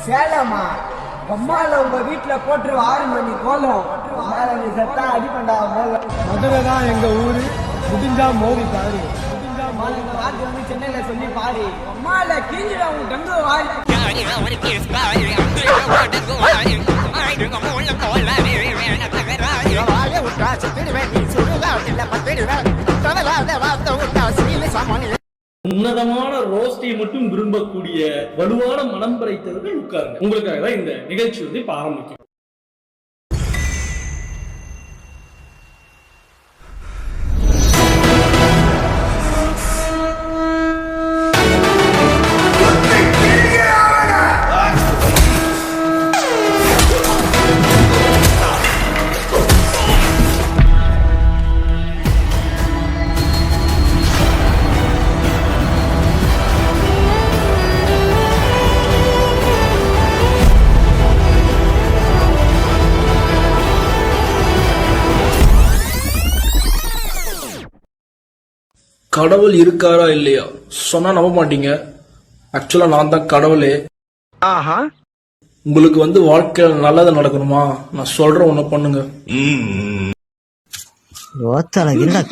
சேலமா அம்மால உங்க வீட்டுல போட்டு 6 மணி கோலம் செத்தா அடிப்பண்டா மதுரை தான் எங்க ஊரு முடிஞ்சா மோதி பாரு வார்த்தை வந்து சென்னையில சொல்லி பாரு அம்மால கிஞ்சிட உங்க டங்கு வாய் உன்னதமான ரோஸ்டை மட்டும் விரும்பக்கூடிய வலுவான மனம் படைத்தவர்கள் உட்காருங்க. உங்களுக்காக தான் இந்த நிகழ்ச்சி வந்து இப்ப ஆரம்பிக்கும். கடவுள் இருக்காரா இல்லையா சொன்னா நம்ப மாட்டீங்க. ஆக்சுவலா நான் தான் கடவுளே. உங்களுக்கு வந்து வாழ்க்கையில நல்லது நடக்கணுமா, நான் சொல்றேன் ஒண்ணு பண்ணுங்க.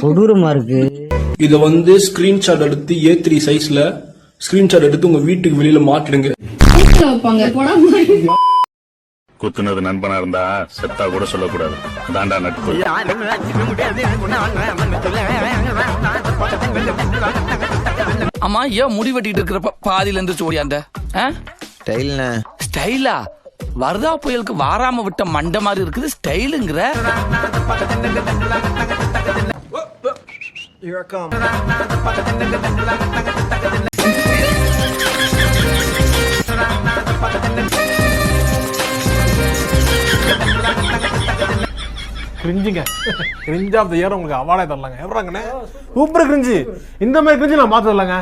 கொடூரமா இருக்கு. இத வந்து ஸ்கிரீன்ஷாட் எடுத்து A3 சைஸ்ல ஸ்கிரீன்ஷாட் எடுத்து உங்க வீட்டுக்கு வெளியில மாட்டிடுங்க. குத்துனது நண்பனா இருந்தா செத்தா கூட சொல்லக்கூடாது. தாண்டா நட்பு. அம்மா ஏன் முடி வெட்டிட்டு இருக்கிறப்ப பாதியில இருந்து ஓடியாந்த ஸ்டைலா வரதா புயலுக்கு வாராம விட்ட மண்ட மாதிரி இருக்குது ஸ்டைலுங்கிற. கிரிஞ்சுங்க கிரிஞ்ச் ஆஃப் தி இயர் உங்களுக்கு அவார்டே தரலாங்க. எவ்வளோங்கண்ணே சூப்பர் கிரிஞ்சு. இந்த மாதிரி கிரிஞ்சு நான் பார்த்து தரலாங்க.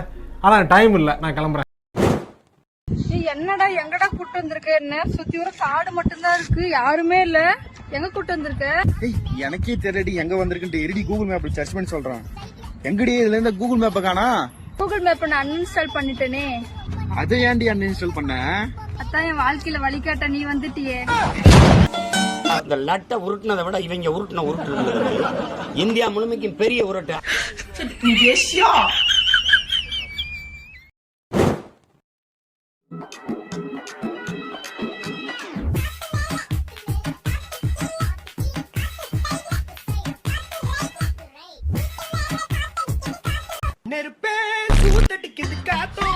ஆனால் டைம் இல்லை, நான் கிளம்புறேன். என்னடா எங்கடா கூட்டு வந்திருக்க? என்ன சுத்தி வர காடு மட்டும்தான் இருக்கு, யாருமே இல்ல. எங்க கூட்டு வந்திருக்க? எனக்கே தெரியடி எங்க வந்திருக்குன்ட்டு. எரிடி கூகுள் மேப்ல சர்ச் பண்ணி சொல்றேன். எங்கடி இதுல இருந்து கூகுள் மேப்பை காணா? கூகுள் மேப் நான் அன்இன்ஸ்டால் பண்ணிட்டேனே. அதை ஏன்டி அன்இன்ஸ்டால் பண்ண? அதான் என் வாழ்க்கையில வழிகாட்ட நீ வந்துட்டியே. அந்த லட்டை உருட்டுனதை விட இவங்க உருட்டு இந்தியா முழுமைக்கும் பெரிய உருட்டு. நெருப்பே சூட்டடிக்குது காத்தோ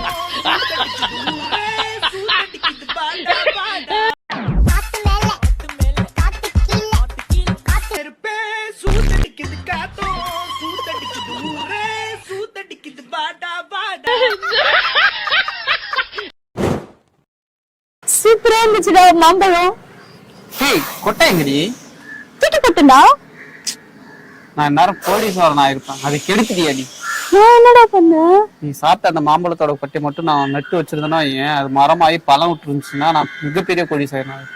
சூப்பரா இருந்துச்சுடா மாம்பழம். கொட்டை எங்கடி? தூக்கி போட்டுடா. நான் நேரம் போலீஸ்வரன் ஆயிருப்பேன். அது கெடுத்துடியாடி. என்னடா பண்ண? நீ சாப்பிட்ட அந்த மாம்பழத்தோட கொட்டை மட்டும் நான் நட்டு வச்சிருந்தேன்னா ஏன் அது மரமாயி பழம் விட்டு இருந்துச்சுன்னா நான் மிகப்பெரிய கோடீஸ்வரன்.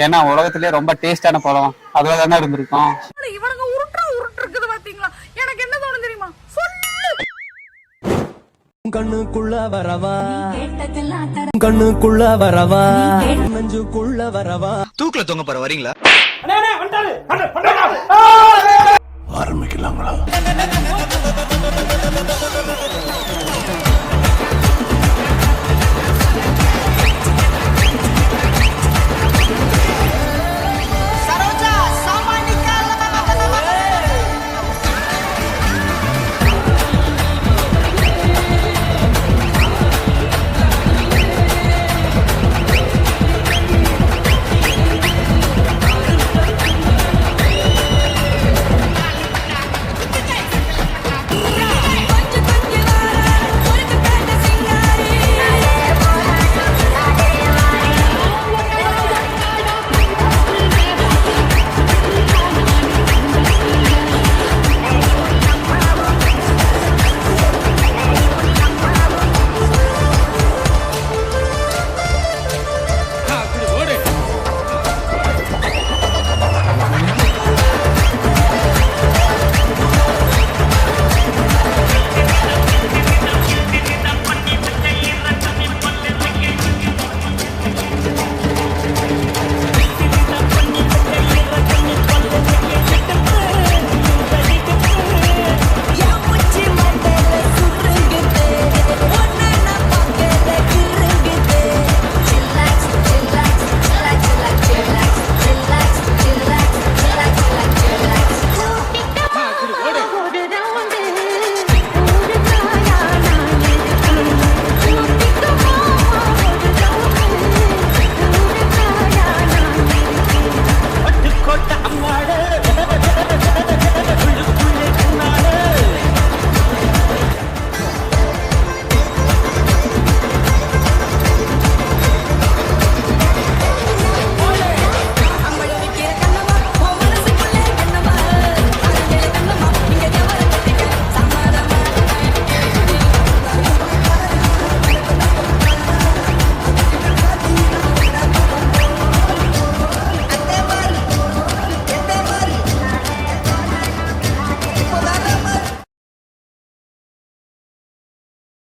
ஏன்னா உலகத்திலேயே ரொம்ப டேஸ்டான பழம் அதுல தானே இருந்திருக்கும். இவனுங்க உருட்டு இருக்குது பாத்தீங்களா? எனக்கு என்ன தோணும் தெரியுமா? கண்ணுக்குள்ள வரவா, கண்ணுக்குள்ள வரவா, நெஞ்சுக்குள்ள வரவா. தூக்குல தொங்க பாரு வரீங்களா? ஆரம்பிக்கலாங்களா?